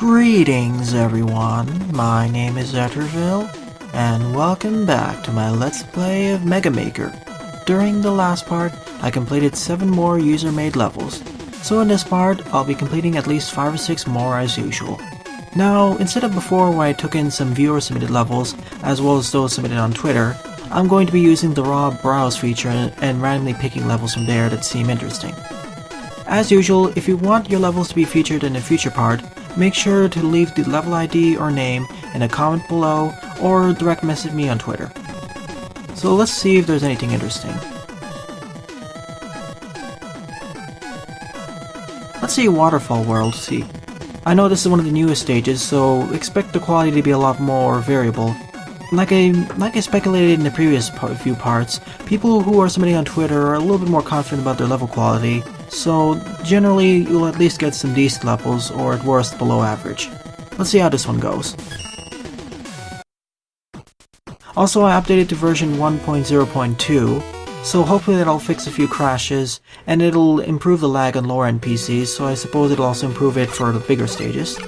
Greetings everyone, my name is Etterville, and welcome back to my Let's Play of Mega Maker. During the last part, I completed 7 more user-made levels, so in this part, I'll be completing at least 5 or 6 more as usual. Now, instead of before where I took in some viewer-submitted levels, as well as those submitted on Twitter, I'm going to be using the raw browse feature and randomly picking levels from there that seem interesting. As usual, if you want your levels to be featured in a future part, make sure to leave the level ID or name in a comment below or direct message me on Twitter. So let's see if there's anything interesting. Let's see Waterfall World. See, I know this is one of the newest stages, so expect the quality to be a lot more variable. Like I speculated in the previous few parts, people who are submitting on Twitter are a little bit more confident about their level quality, so generally you'll at least get some decent levels, or at worst below average. Let's see how this one goes. Also, I updated to version 1.0.2, so hopefully that'll fix a few crashes, and it'll improve the lag on lower end PCs, so I suppose it'll also improve it for the bigger stages.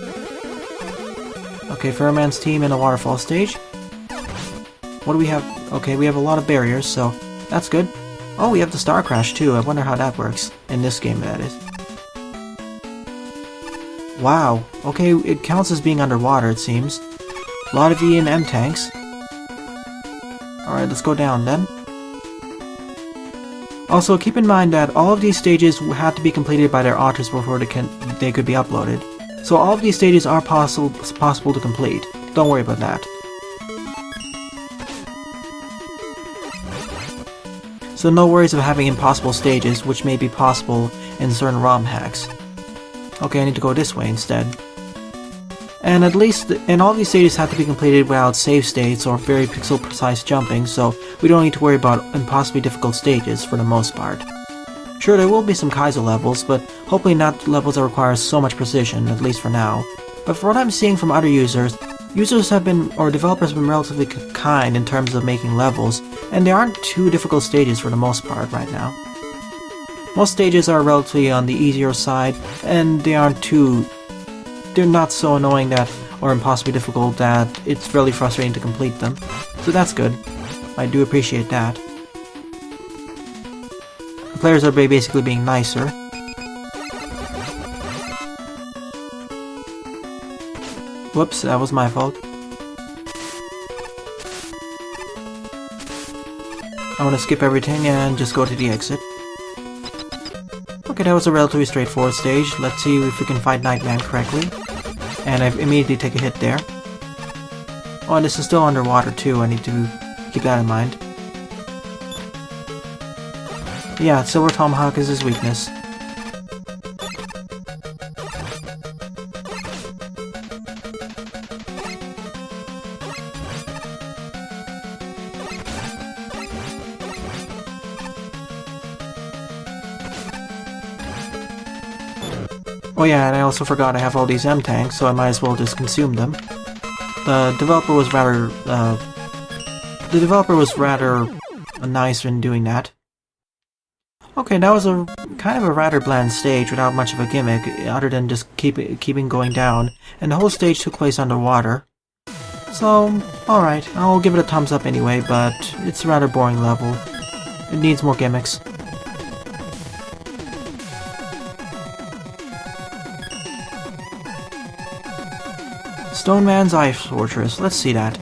Okay, Ferment Steam in a waterfall stage. What do we have? Okay, we have a lot of barriers, so that's good. Oh, we have the star crash too. I wonder how that works. In this game, that is. Wow. Okay, it counts as being underwater, it seems. A lot of E and M tanks. Alright, let's go down then. Also, keep in mind that all of these stages have to be completed by their authors before they could be uploaded. So all of these stages are possible to complete. Don't worry about that. So no worries of having impossible stages, which may be possible in certain ROM hacks. Okay, I need to go this way instead. And all these stages have to be completed without save states or very pixel precise jumping, so we don't need to worry about impossibly difficult stages for the most part. Sure, there will be some Kaizo levels, but hopefully not levels that require so much precision, at least for now. But for what I'm seeing from other users developers have been relatively kind in terms of making levels, and there aren't too difficult stages for the most part right now. Most stages are relatively on the easier side, and they're not so annoying or impossibly difficult that it's fairly frustrating to complete them. So that's good. I do appreciate that. The players are basically being nicer. Whoops, that was my fault. I want to skip everything and just go to the exit. Okay, that was a relatively straightforward stage. Let's see if we can fight Nightman correctly. And I immediately take a hit there. Oh, and this is still underwater too, I need to keep that in mind. Yeah, Silver Tomahawk is his weakness. Oh yeah, and I also forgot I have all these M tanks, so I might as well just consume them. The developer was rather nice in doing that. Okay, that was a kind of a rather bland stage without much of a gimmick, other than just keeping going down, and the whole stage took place underwater. So, alright, I'll give it a thumbs up anyway, but it's a rather boring level. It needs more gimmicks. Stone Man's Ice Fortress, let's see that.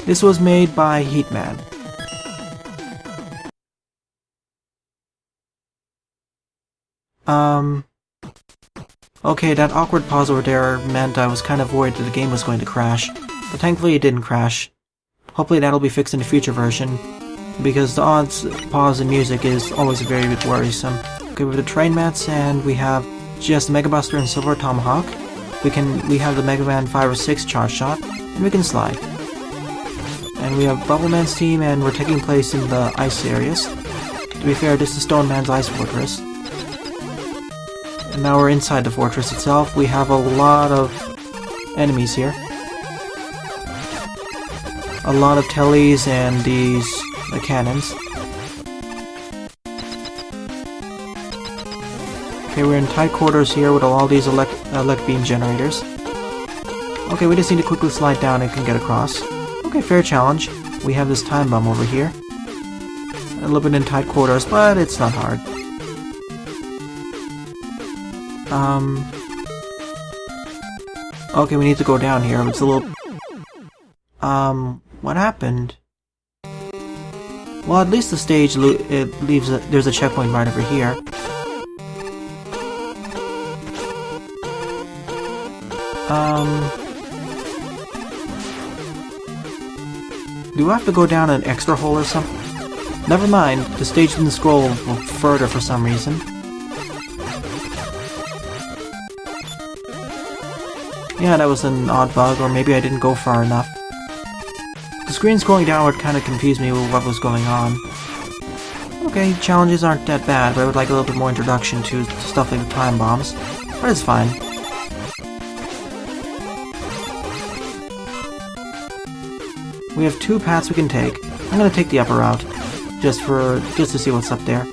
This was made by Heatman. Okay, that awkward pause over there meant I was kind of worried that the game was going to crash, but thankfully it didn't crash. Hopefully that'll be fixed in the future version, because the odds pause in music is always very bit worrisome. Okay, with the train mats, and we have just Mega Buster and Silver Tomahawk. We have the Mega Man 5 or 6 charge shot, and we can slide. And we have Bubble Man's team, and we're taking place in the ice areas. To be fair, this is Stone Man's Ice Fortress. And now we're inside the fortress itself. We have a lot of enemies here. A lot of tellies and the cannons. Okay, we're in tight quarters here with all these elect beam generators. Okay, we just need to quickly slide down and can get across. Okay, fair challenge. We have this time bomb over here. A little bit in tight quarters, but it's not hard. Okay, we need to go down here. It's a little... what happened? Well, at least the stage leaves there's a checkpoint right over here. Do I have to go down an extra hole or something? Never mind, the stage didn't scroll further for some reason. Yeah, that was an odd bug, or maybe I didn't go far enough. The screen scrolling downward kind of confused me with what was going on. Okay, challenges aren't that bad, but I would like a little bit more introduction to stuff like the time bombs. But it's fine. We have 2 paths we can take. I'm gonna take the upper route, just to see what's up there.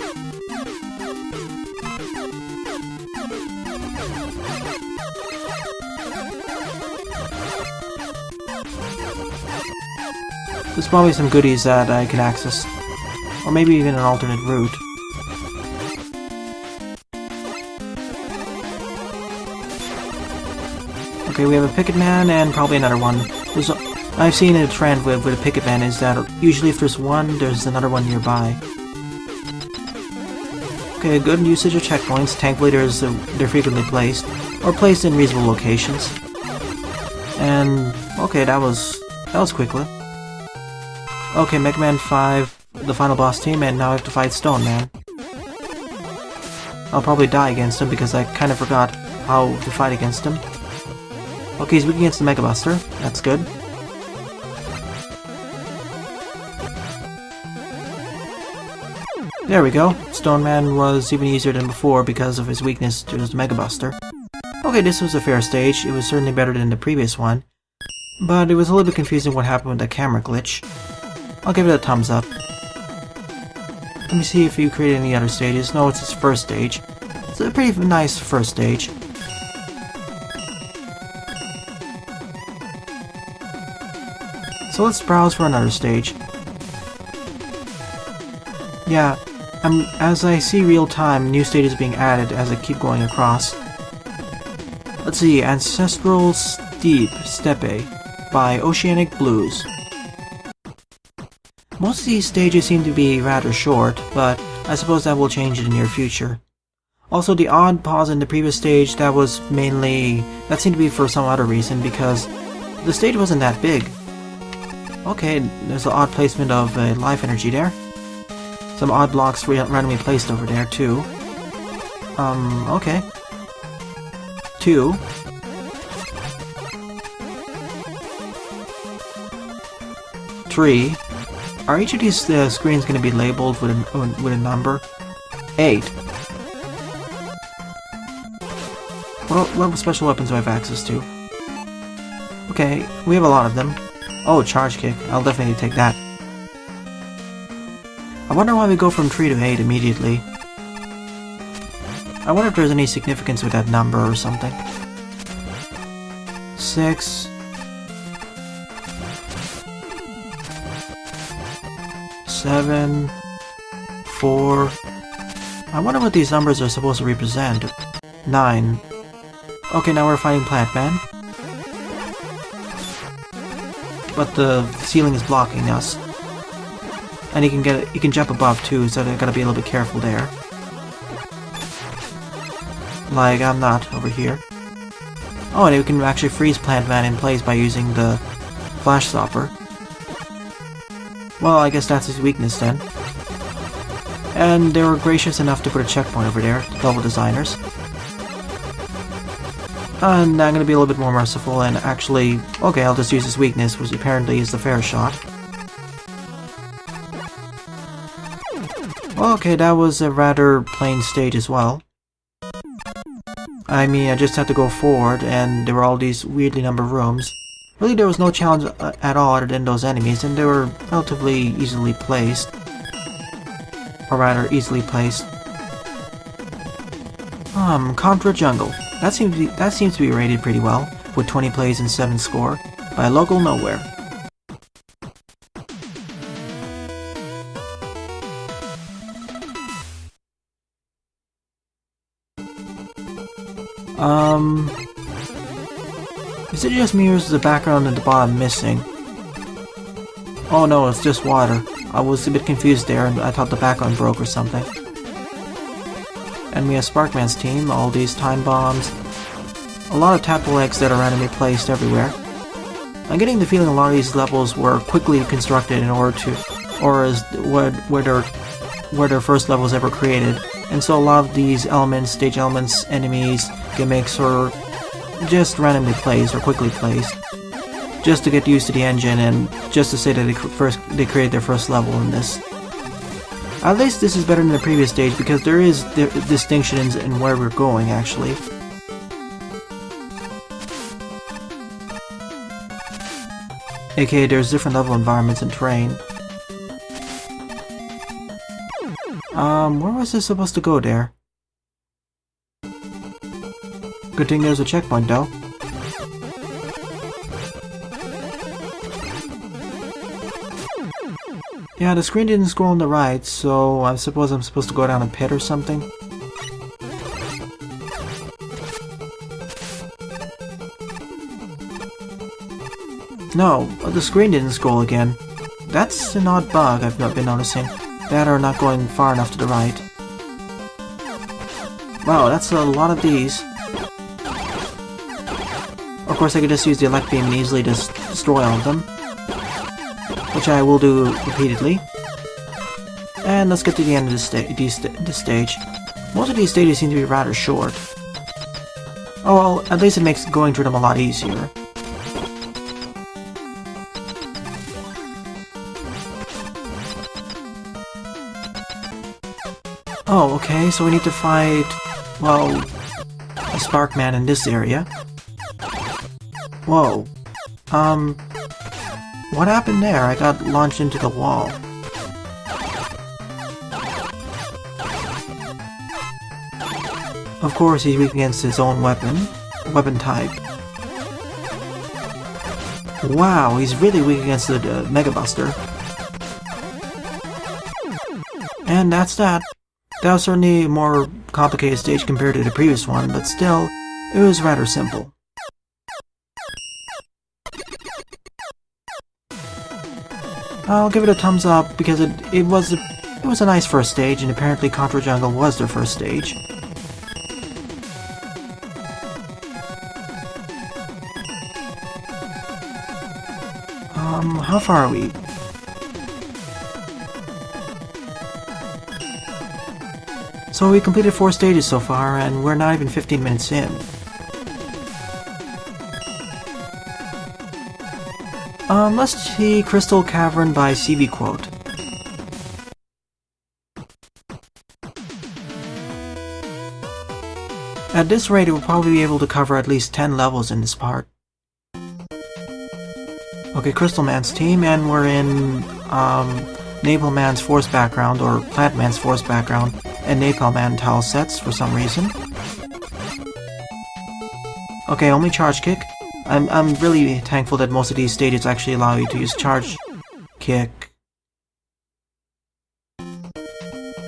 There's probably some goodies that I can access. Or maybe even an alternate route. Okay, we have a Picket Man and probably another one. I've seen a trend with a Picket Man is that usually if there's one, there's another one nearby. Okay, good usage of checkpoints. Thankfully they're frequently placed, or placed in reasonable locations. And okay, that was quickly. Okay, Mega Man 5, the final boss team, and now I have to fight Stone Man. I'll probably die against him because I kind of forgot how to fight against him. Okay, he's weak against the Mega Buster. That's good. There we go. Stone Man was even easier than before because of his weakness to his Mega Buster. Okay, this was a fair stage. It was certainly better than the previous one. But it was a little bit confusing what happened with the camera glitch. I'll give it a thumbs up. Let me see if you created any other stages. No, it's its first stage. It's a pretty nice first stage. So let's browse for another stage. Yeah, as I see real time, new stages being added as I keep going across. Let's see, Ancestral Steppe by Oceanic Blues. Most of these stages seem to be rather short, but I suppose that will change in the near future. Also, the odd pause in the previous stage, that seemed to be for some other reason, because the stage wasn't that big. Okay, there's an odd placement of life energy there. Some odd blocks randomly placed over there, too. Okay. 2. Three. Are each of these screens going to be labeled with a number? 8. What special weapons do I have access to? Okay, we have a lot of them. Oh, charge kick. I'll definitely take that. I wonder why we go from 3 to 8 immediately. I wonder if there's any significance with that number or something. 6. 7, 4. I wonder what these numbers are supposed to represent. 9. Okay, now we're fighting Plant Man. But the ceiling is blocking us. And he can jump above too, so I gotta be a little bit careful there. Like, I'm not over here. Oh, and we can actually freeze Plant Man in place by using the Flash Stopper. Well, I guess that's his weakness then. And they were gracious enough to put a checkpoint over there, level designers. And I'm gonna be a little bit more merciful and actually... Okay, I'll just use his weakness, which apparently is the fair shot. Okay, that was a rather plain stage as well. I mean, I just had to go forward, and there were all these weirdly numbered rooms. Really, there was no challenge at all other than those enemies, and they were relatively easily placed. Or rather, easily placed. Contra Jungle. That seems to be rated pretty well. with 20 plays and 7 score by a local nowhere. Is it just me or is the background at the bottom missing? Oh no, it's just water. I was a bit confused there and I thought the background broke or something. And we have Sparkman's team, all these time bombs. A lot of tadpole eggs that are randomly placed everywhere. I'm getting the feeling a lot of these levels were quickly constructed in order to, or as were their first levels ever created. And so a lot of these elements, stage elements, enemies, gimmicks, or just randomly placed or quickly placed, just to get used to the engine and just to say that they created their first level in this. At least this is better than the previous stage because there is distinctions in where we're going actually. AKA there's different level environments and terrain. Where was this supposed to go there? Good thing there's a checkpoint though. Yeah, the screen didn't scroll on the right, so I suppose I'm supposed to go down a pit or something. No, the screen didn't scroll again. That's an odd bug I've not been noticing. That or not going far enough to the right. Wow, that's a lot of these. Of course I could just use the elect beam and easily just destroy all of them. Which I will do repeatedly. And let's get to the end of this stage. Most of these stages seem to be rather short. Oh well, at least it makes going through them a lot easier. Oh, okay, so we need to fight, well, a Sparkman in this area. Whoa. What happened there? I got launched into the wall. Of course, he's weak against his own weapon type. Wow, he's really weak against the Mega Buster. And that's that. That was certainly a more complicated stage compared to the previous one, but still, it was rather simple. I'll give it a thumbs up because it was a nice first stage, and apparently Contra Jungle was their first stage. How far are we? So we completed 4 stages so far, and we're not even 15 minutes in. Let's see Crystal Cavern by CV Quote. At this rate, it will probably be able to cover at least 10 levels in this part. Okay, Crystal Man's team, and we're in Napalm Man's Force background, or Plant Man's Force background, and Napalm Man tile sets for some reason. Okay, only charge kick. I'm really thankful that most of these stages actually allow you to use charge kick.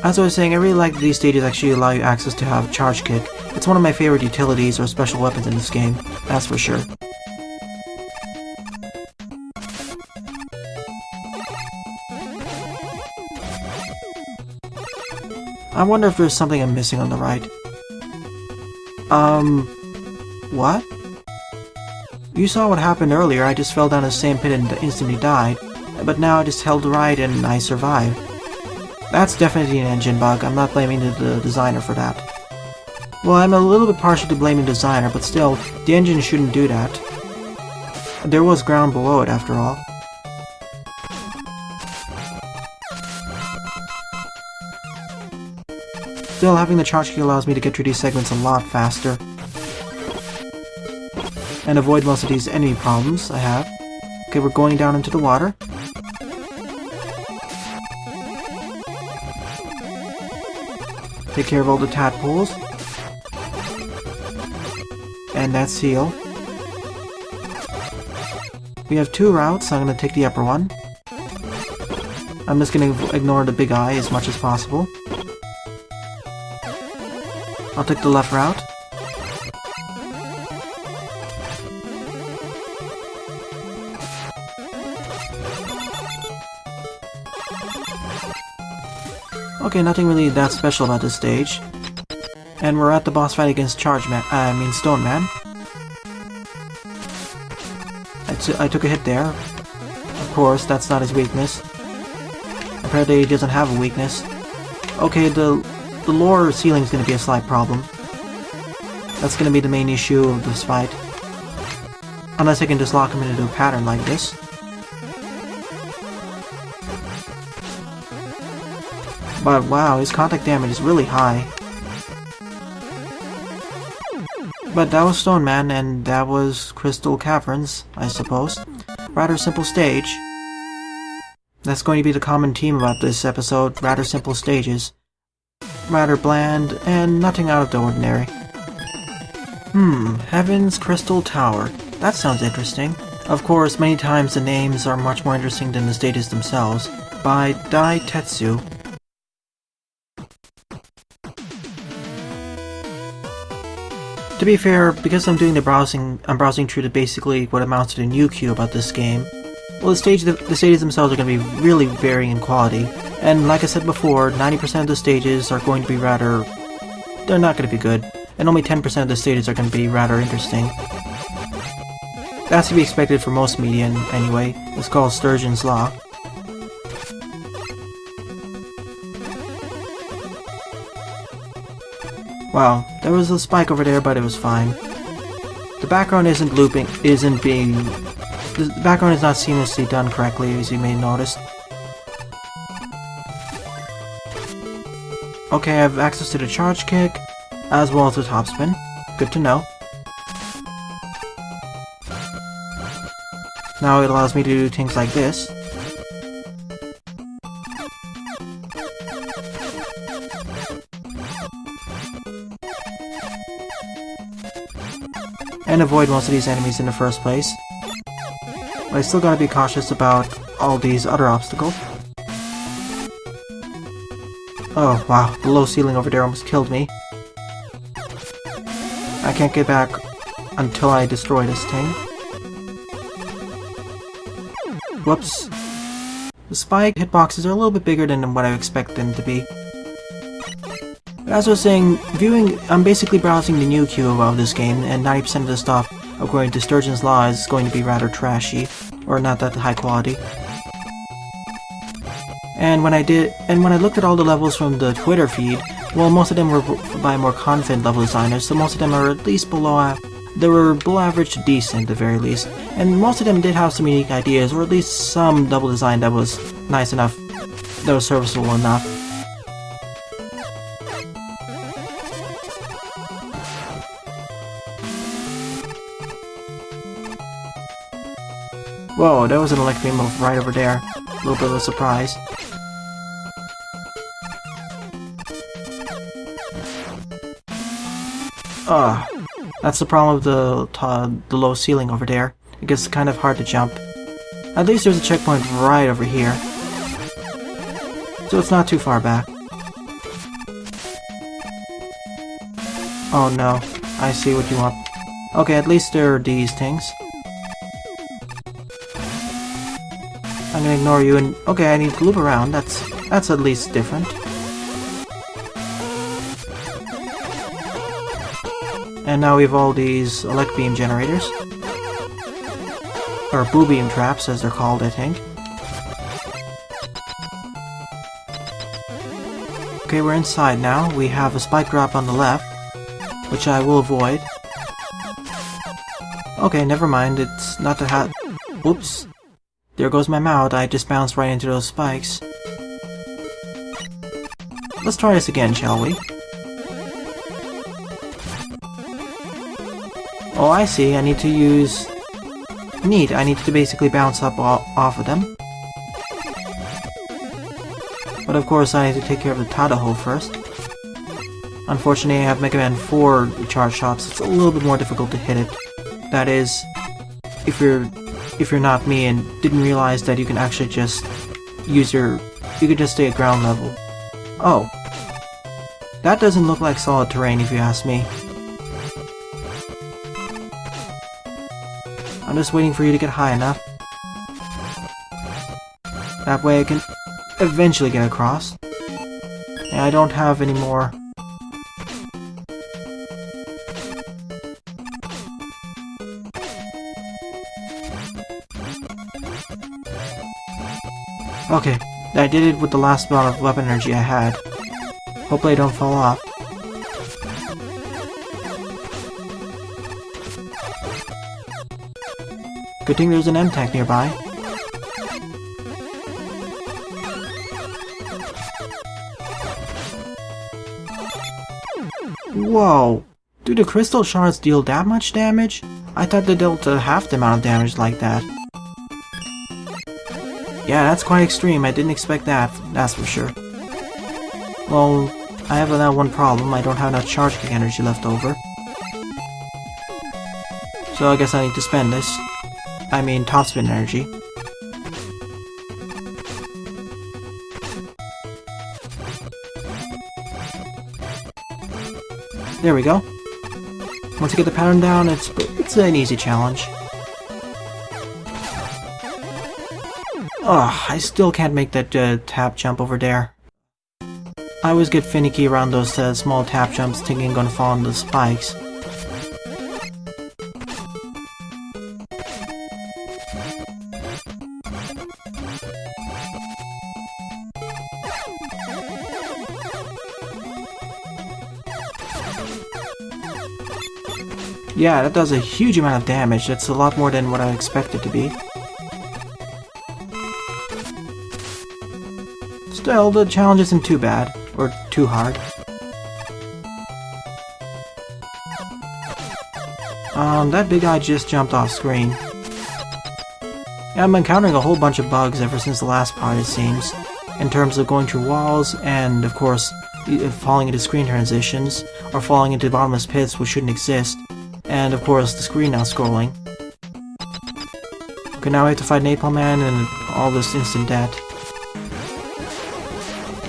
As I was saying, I really like that these stages actually allow you access to have charge kick. It's one of my favorite utilities or special weapons in this game, that's for sure. I wonder if there's something I'm missing on the right. What? You saw what happened earlier. I just fell down the same pit and instantly died. But now I just held right and I survived. That's definitely an engine bug. I'm not blaming the designer for that. Well, I'm a little bit partial to blaming the designer, but still, the engine shouldn't do that. There was ground below it, after all. Still, having the charge key allows me to get through these segments a lot faster. And avoid most of these enemy problems I have. Okay, we're going down into the water. Take care of all the tadpoles. And that's heal. We have two routes, so I'm going to take the upper one. I'm just going to ignore the big eye as much as possible. I'll take the left route. Okay, nothing really that special about this stage. And we're at the boss fight against Stone Man. I took a hit there. Of course, that's not his weakness. Apparently he doesn't have a weakness. Okay, the lower ceiling is going to be a slight problem. That's going to be the main issue of this fight. Unless I can just lock him into a pattern like this. But wow, his contact damage is really high. But that was Stone Man, and that was Crystal Caverns, I suppose. Rather simple stage. That's going to be the common theme about this episode, rather simple stages. Rather bland, and nothing out of the ordinary. Heaven's Crystal Tower. That sounds interesting. Of course, many times the names are much more interesting than the stages themselves. By Dai Tetsu. To be fair, because I'm doing the browsing, I'm browsing through to basically what amounts to the new queue about this game. Well, the stages themselves are going to be really varying in quality, and like I said before, 90% of the stages are going to be rather... they're not going to be good, and only 10% of the stages are going to be rather interesting. That's to be expected for most media anyway. It's called Sturgeon's Law. Wow, there was a spike over there, but it was fine. The background isn't looping, the background is not seamlessly done correctly, as you may notice. Okay, I have access to the charge kick, as well as the topspin. Good to know. Now it allows me to do things like this. And avoid most of these enemies in the first place. But I still gotta be cautious about all these other obstacles. Oh wow, the low ceiling over there almost killed me. I can't get back until I destroy this thing. Whoops. The spike hitboxes are a little bit bigger than what I expect them to be. But as I was saying, I'm basically browsing the new queue of this game, and 90% of the stuff, according to Sturgeon's Law, is going to be rather trashy, or not that high quality. And when I looked at all the levels from the Twitter feed, well, most of them were by more confident level designers, so most of them are at least they were below average to decent at the very least, and most of them did have some unique ideas, or at least some level design that was nice enough, that was serviceable enough. Whoa, there was an electric beam right over there. A little bit of a surprise. That's the problem with the low ceiling over there. It gets kind of hard to jump. At least there's a checkpoint right over here. So it's not too far back. Oh no, I see what you want. Okay, at least there are these things. I'm gonna ignore you and... okay, I need to loop around. That's at least different. And now we have all these elect beam generators. Or boo beam traps, as they're called, I think. Okay, we're inside now. We have a spike drop on the left, which I will avoid. Okay, never mind. It's not the hat. Oops. There goes my mouth. I just bounced right into those spikes. Let's try this again, shall we? Oh, I see. I need to use... neat. I need to basically bounce up off of them. But of course, I need to take care of the Tadaho first. Unfortunately, I have Mega Man 4 charge shots. It's a little bit more difficult to hit it. That is, if you're if you're not me and didn't realize that you can actually just use your... you could just stay at ground level. Oh. That doesn't look like solid terrain if you ask me. I'm just waiting for you to get high enough. That way I can eventually get across. And I don't have any more... Okay, I did it with the last amount of weapon energy I had. Hopefully I don't fall off. Good thing there's an M-Tank nearby. Whoa! Do the crystal shards deal that much damage? I thought they dealt half the amount of damage like that. Yeah, that's quite extreme. I didn't expect that, that's for sure. Well, I have that one problem. I don't have enough charge kick energy left over. So I guess I need to spend this. I mean, top spin energy. There we go. Once you get the pattern down, it's an easy challenge. Ugh, I still can't make that tap jump over there. I always get finicky around those small tap jumps thinking I'm gonna fall on the spikes. Yeah, that does a huge amount of damage. That's a lot more than what I expected to be. Still, the challenge isn't too bad, or too hard. That big guy just jumped off screen. Yeah, I'm encountering a whole bunch of bugs ever since the last part, it seems. In terms of going through walls, and of course, falling into screen transitions, or falling into bottomless pits which shouldn't exist, and of course, the screen not scrolling. Okay, now I have to fight Napalm Man and all this instant death.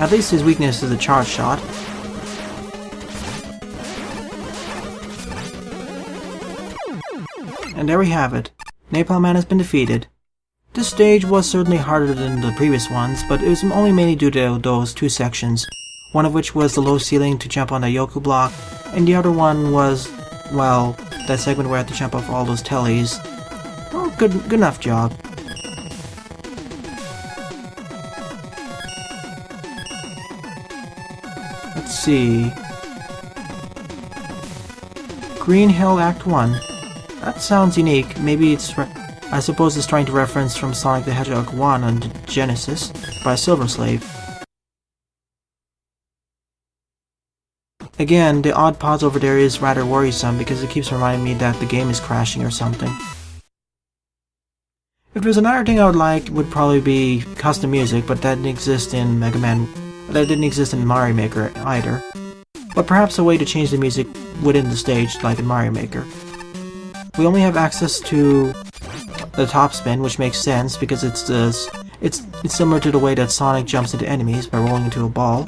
At least his weakness is a charge shot. And there we have it. Napalm Man has been defeated. This stage was certainly harder than the previous ones, but it was only mainly due to those two sections. One of which was the low ceiling to jump on the Yoku block, and the other one was, well, that segment where I had to jump off all those tellies. Well, good enough job. Let's see... Green Hill Act 1. That sounds unique. Maybe it's... I suppose it's trying to reference from Sonic the Hedgehog 1 on Genesis by Silver Slave. Again, the odd pause over there is rather worrisome because it keeps reminding me that the game is crashing or something. If there's another thing I would like, it would probably be custom music, but that didn't exist in Mega Man... that didn't exist in Mario Maker either. But perhaps a way to change the music within the stage, like in Mario Maker. We only have access to the top spin, which makes sense because it's similar to the way that Sonic jumps into enemies by rolling into a ball.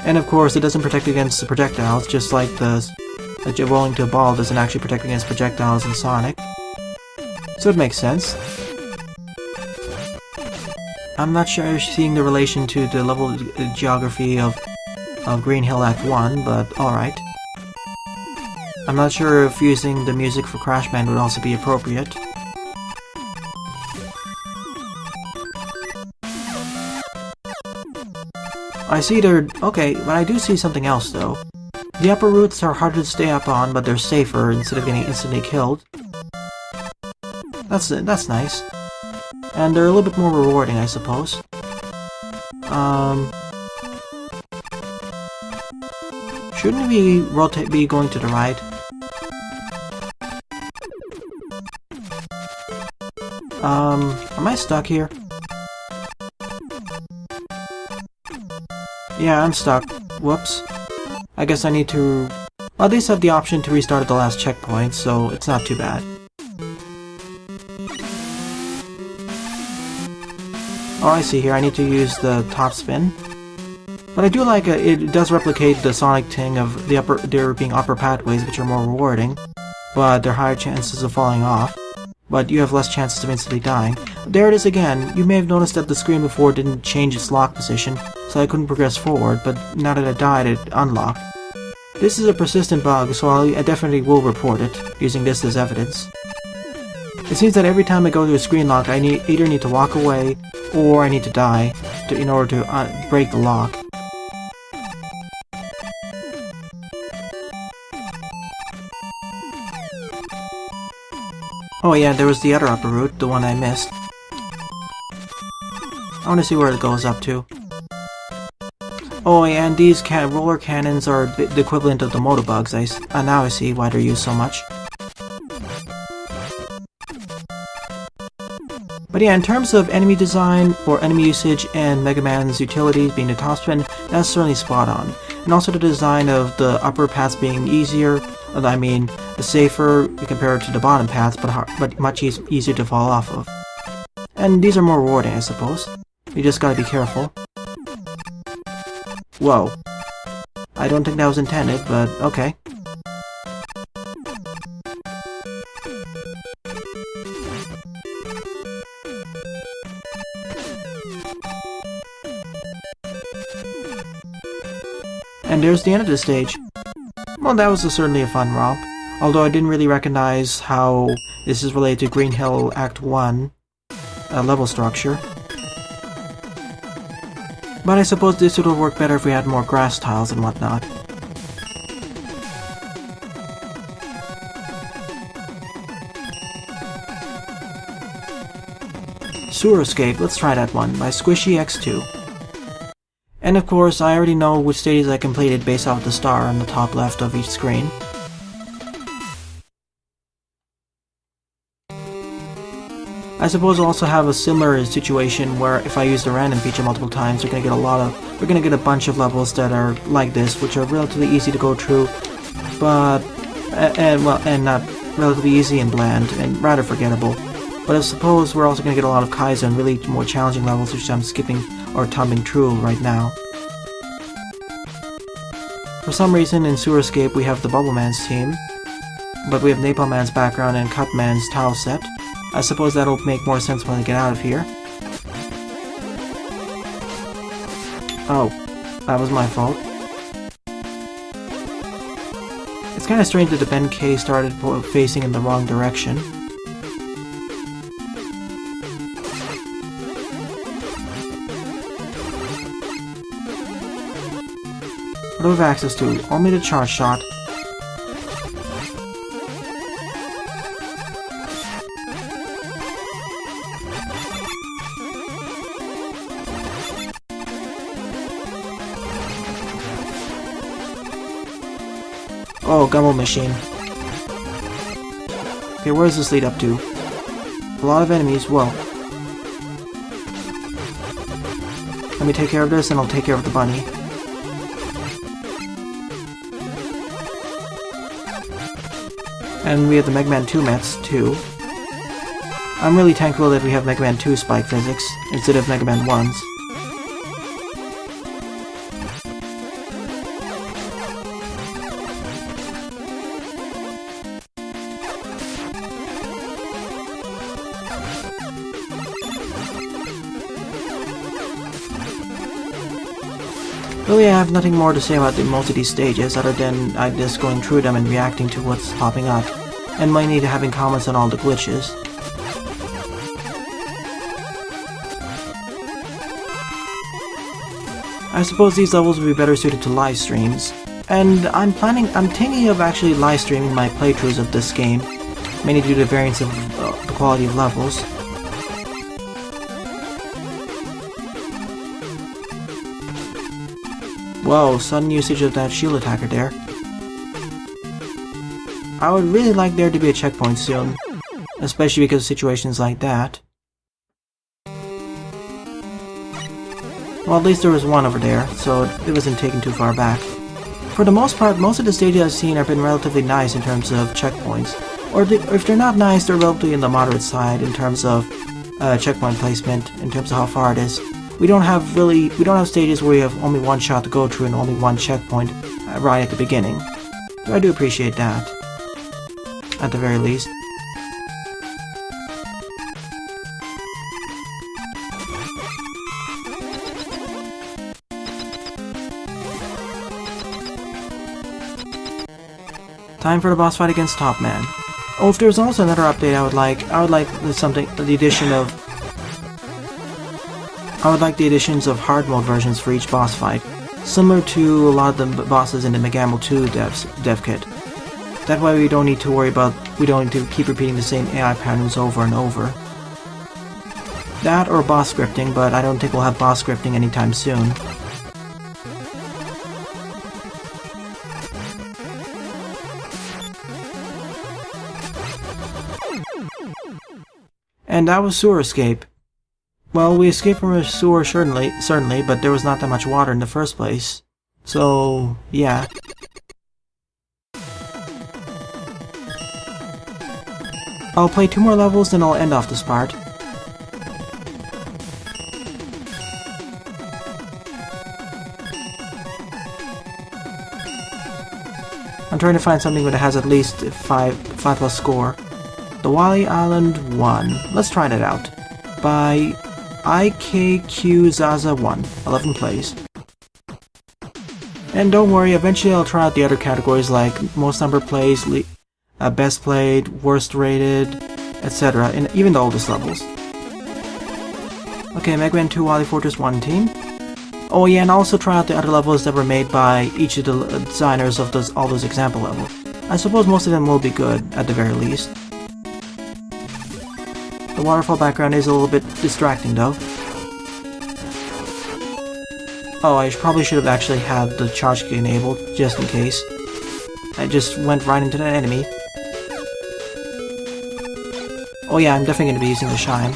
And of course, it doesn't protect against the projectiles, just like the rolling to a ball doesn't actually protect against projectiles in Sonic. So it makes sense. I'm not sure I'm seeing the relation to the level geography of Green Hill Act 1, but alright. I'm not sure if using the music for Crash Band would also be appropriate. I see they're... okay, but I do see something else though. The upper routes are harder to stay up on, but they're safer instead of getting instantly killed. That's nice. And they're a little bit more rewarding, I suppose. Shouldn't we be going to the right? Am I stuck here? Yeah, I'm stuck. Whoops. I guess I need to Well, at least I have the option to restart at the last checkpoint, so it's not too bad. Oh, I see here, I need to use the top spin. But I do like it does replicate the Sonic thing of there being upper pathways, which are more rewarding, but there are higher chances of falling off. But you have less chances of instantly dying. There it is again. You may have noticed that the screen before didn't change its lock position, so I couldn't progress forward, but now that I died, it unlocked. This is a persistent bug, so I definitely will report it, using this as evidence. It seems that every time I go to a screen lock, I either need to walk away, or I need to die in order to break the lock. Oh yeah, there was the other upper route, the one I missed. I want to see where it goes up to. Oh yeah, and these roller cannons are the equivalent of the motobugs. Now I see why they're used so much. But yeah, in terms of enemy design, or enemy usage, and Mega Man's utilities being the top spin, that's certainly spot on. And also the design of the upper paths being easier, I mean, safer compared to the bottom paths, but much easier to fall off of. And these are more rewarding, I suppose. You just gotta be careful. Whoa. I don't think that was intended, but okay. And there's the end of the stage. Well, that was certainly a fun romp, although I didn't really recognize how this is related to Green Hill Act 1 level structure. But I suppose this would have worked better if we had more grass tiles and whatnot. Sewer Escape, let's try that one, by Squishy X2. And of course, I already know which stages I completed based off the star on the top left of each screen. I suppose I'll also have a similar situation where if I use the random feature multiple times, we're gonna get a bunch of levels that are like this, which are relatively easy to go through, but and not relatively easy and bland and rather forgettable. But I suppose we're also gonna get a lot of Kaizen, really more challenging levels, which I'm skipping or tumbling through right now. For some reason in Sewer Escape we have the Bubble Man's team, but we have Napalm Man's background and Cut Man's tile set. I suppose that'll make more sense when I get out of here. Oh, that was my fault. It's kinda strange that the Ben K started facing in the wrong direction. What do we have access to? Only the charge shot. Oh, Gumball Machine. Okay, where does this lead up to? A lot of enemies, whoa. Let me take care of this and I'll take care of the bunny. And we have the Mega Man 2 Mets, too. I'm really thankful that we have Mega Man 2 Spike Physics, instead of Mega Man 1's. Really, I have nothing more to say about most of these stages, other than just going through them and reacting to what's popping up, and mainly to having comments on all the glitches. I suppose these levels would be better suited to live streams, and I'm thinking of actually live streaming my playthroughs of this game, mainly due to the variance of the quality of levels. Whoa, sudden usage of that shield attacker there. I would really like there to be a checkpoint soon, especially because of situations like that. Well, at least there was one over there, so it wasn't taken too far back. For the most part, most of the stages I've seen have been relatively nice in terms of checkpoints. Or if they're not nice, they're relatively on the moderate side in terms of checkpoint placement, in terms of how far it is. We don't have stages where we have only one shot to go through and only one checkpoint right at the beginning. So I do appreciate that, at the very least. Time for the boss fight against Top Man. Oh, if there's also another update I would like the additions of hard mode versions for each boss fight, similar to a lot of the bosses in the Mega Man 2 dev kit. That way we don't need to keep repeating the same AI patterns over and over. That or boss scripting, but I don't think we'll have boss scripting anytime soon. And that was Sewer Escape. Well, we escaped from a sewer certainly, but there was not that much water in the first place. So, yeah. I'll play 2 more levels, then I'll end off this part. I'm trying to find something that has at least 5+ score. The Wily Island 1. Let's try that out. By Ikey Cues 11 plays. And don't worry, eventually I'll try out the other categories like most number of plays, best played, worst rated, etc. in even the oldest levels. Okay, Mega Man 2 Wily Fortress 1 team. Oh yeah, and also try out the other levels that were made by each of the designers of all those example levels. I suppose most of them will be good, at the very least. The waterfall background is a little bit distracting though. Oh, I probably should have actually had the charge kick enabled, just in case. I just went right into that enemy. Oh yeah, I'm definitely going to be using the shine.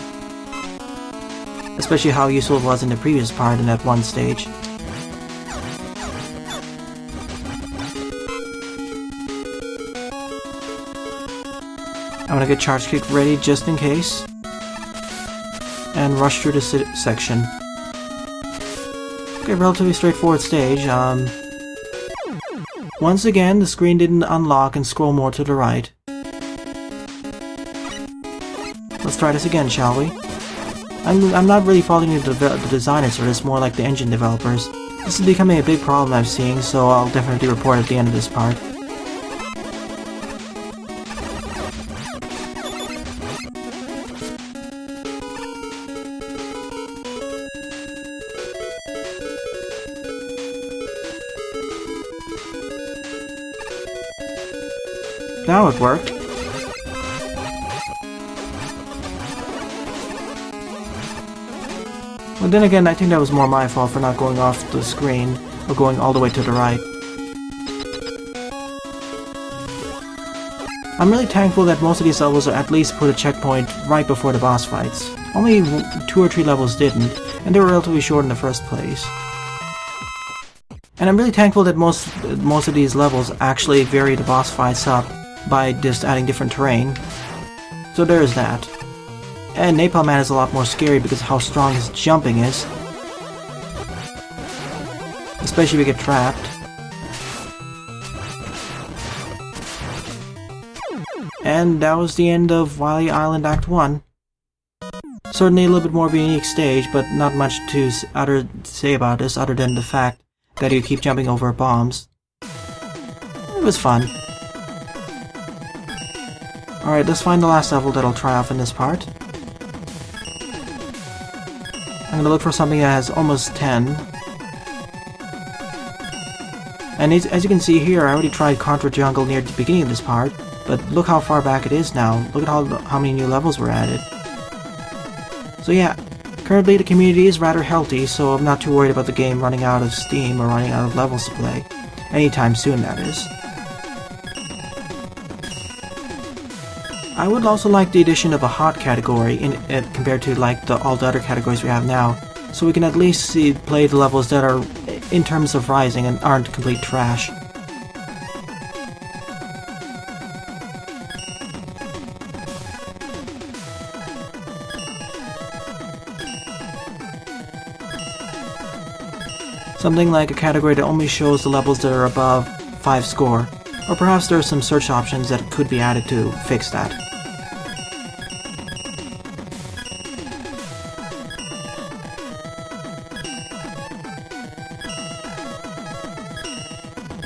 Especially how useful it was in the previous part in that one stage. I'm gonna get charge kick ready just in case. And rush through this section. Okay, relatively straightforward stage. Once again, the screen didn't unlock and scroll more to the right. Let's try this again, shall we? I'm not really faulting the designers for this, more like the engine developers. This is becoming a big problem I'm seeing, so I'll definitely report at the end of this part. Now it worked. But then again, I think that was more my fault for not going off the screen, or going all the way to the right. I'm really thankful that most of these levels at least put a checkpoint right before the boss fights. Only 2 or 3 levels didn't, and they were relatively short in the first place. And I'm really thankful that most of these levels actually vary the boss fights up by just adding different terrain. So there's that. And Napalm Man is a lot more scary because of how strong his jumping is. Especially if we get trapped. And that was the end of Wily Island Act 1. Certainly a little bit more of a unique stage, but not much to say about this other than the fact that you keep jumping over bombs. It was fun. Alright, let's find the last level that I'll try off in this part. I'm gonna look for something that has almost 10. And as you can see here, I already tried Contra Jungle near the beginning of this part, but look how far back it is now. Look at how many new levels were added. So yeah, currently the community is rather healthy, so I'm not too worried about the game running out of steam or running out of levels to play. Anytime soon, that is. I would also like the addition of a hot category compared to like all the other categories we have now, so we can at least play the levels that are in terms of rising and aren't complete trash. Something like a category that only shows the levels that are above 5 score, or perhaps there are some search options that could be added to fix that.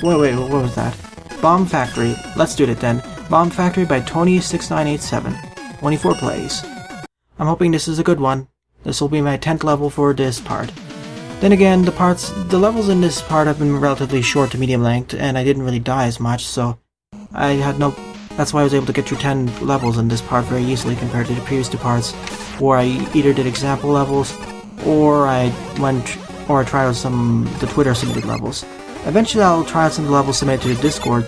Wait, what was that? Bomb Factory. Let's do it then. Bomb Factory by Tony6987. 24 plays. I'm hoping this is a good one. This will be my 10th level for this part. Then again, the levels in this part have been relatively short to medium length, and I didn't really die as much, so that's why I was able to get through 10 levels in this part very easily compared to the previous 2 parts, where I either did example levels, or I tried out the Twitter submitted levels. Eventually I'll try out some of the levels submitted to the Discord,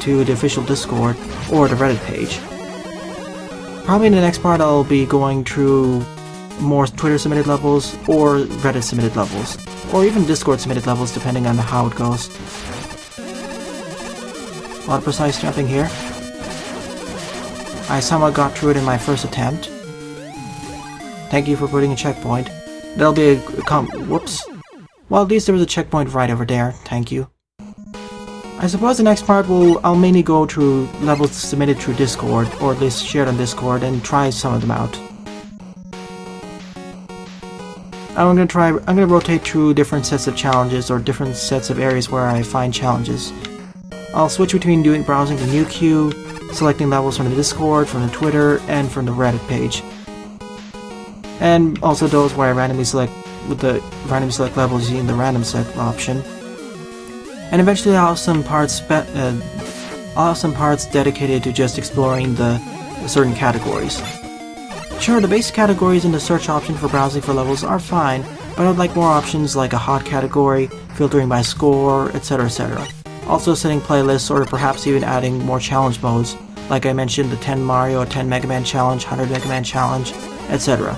to the official Discord, or the Reddit page. Probably in the next part I'll be going through more Twitter submitted levels, or Reddit submitted levels, or even Discord submitted levels depending on how it goes. A lot of precise jumping here. I somewhat got through it in my first attempt. Thank you for putting a checkpoint. There'll be a whoops. Well, at least there was a checkpoint right over there, thank you. I suppose the next part I'll mainly go through levels submitted through Discord, or at least shared on Discord, and try some of them out. I'm gonna rotate through different sets of challenges, or different sets of areas where I find challenges. I'll switch between browsing the new queue, selecting levels from the Discord, from the Twitter, and from the Reddit page. And also those where I randomly select levels using the random select option. And eventually I'll have some parts dedicated to just exploring the certain categories. Sure, the basic categories in the search option for browsing for levels are fine, but I'd like more options like a hot category, filtering by score, etc, etc. Also setting playlists, or perhaps even adding more challenge modes, like I mentioned the 10 Mario or 10 Mega Man challenge, 100 Mega Man challenge, etc.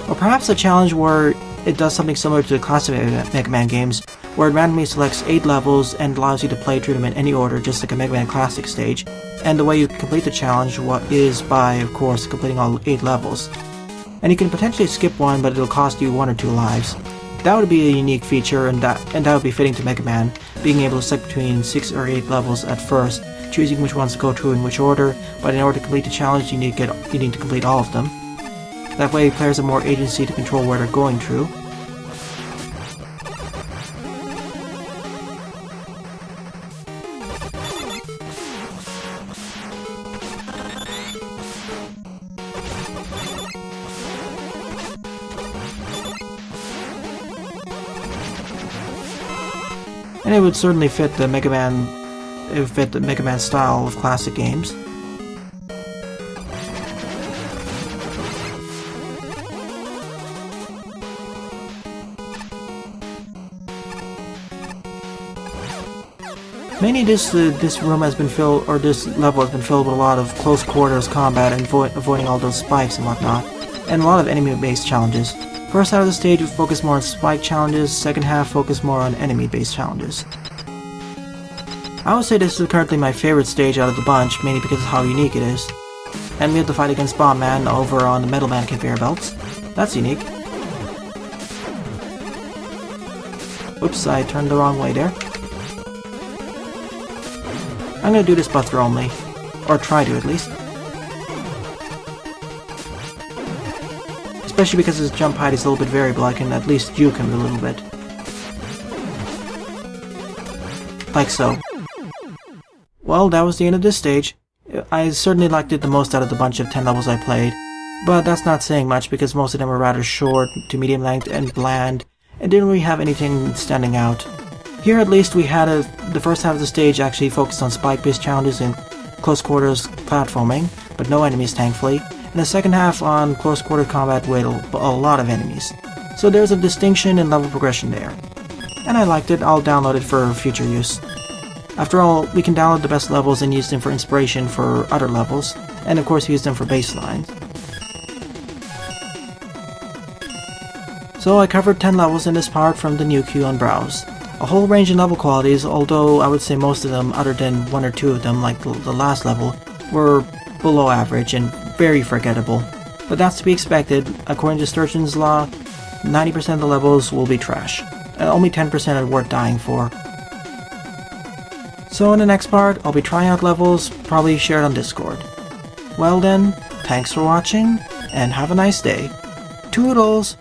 Or perhaps a challenge where it does something similar to the classic Mega Man games, where it randomly selects 8 levels and allows you to play through them in any order, just like a Mega Man Classic stage, and the way you complete the challenge is by, of course, completing all 8 levels. And you can potentially skip one, but it'll cost you 1 or 2 lives. That would be a unique feature, and that would be fitting to Mega Man, being able to select between 6 or 8 levels at first, choosing which ones to go through in which order, but in order to complete the challenge you need to complete all of them. That way players have more agency to control where they're going through. And it would certainly fit the Mega Man style of classic games. Mainly this room has been filled, or this level has been filled with a lot of close quarters combat and avoiding all those spikes and whatnot, and a lot of enemy-based challenges. First half of the stage we focus more on spike challenges, second half focus more on enemy-based challenges. I would say this is currently my favorite stage out of the bunch, mainly because of how unique it is. And we have to fight against Bomb Man over on the Metal Man conveyor belts. That's unique. Oops, I turned the wrong way there. I'm gonna do this butler only. Or try to, at least. Especially because his jump height is a little bit variable, I can at least juke him a little bit. Like so. Well, that was the end of this stage. I certainly liked it the most out of the bunch of 10 levels I played, but that's not saying much because most of them were rather short to medium length and bland, and didn't really have anything standing out. Here at least we had the first half of the stage actually focused on spike-based challenges and close quarters platforming, but no enemies thankfully, and the second half on close quarter combat with a lot of enemies. So there's a distinction in level progression there. And I liked it, I'll download it for future use. After all, we can download the best levels and use them for inspiration for other levels, and of course use them for baselines. So I covered 10 levels in this part from the new queue on Browse. A whole range of level qualities, although I would say most of them, other than 1 or 2 of them, like the last level, were below average and very forgettable. But that's to be expected. According to Sturgeon's law, 90% of the levels will be trash. only 10% are worth dying for. So in the next part, I'll be trying out levels, probably shared on Discord. Well then, thanks for watching, and have a nice day. Toodles!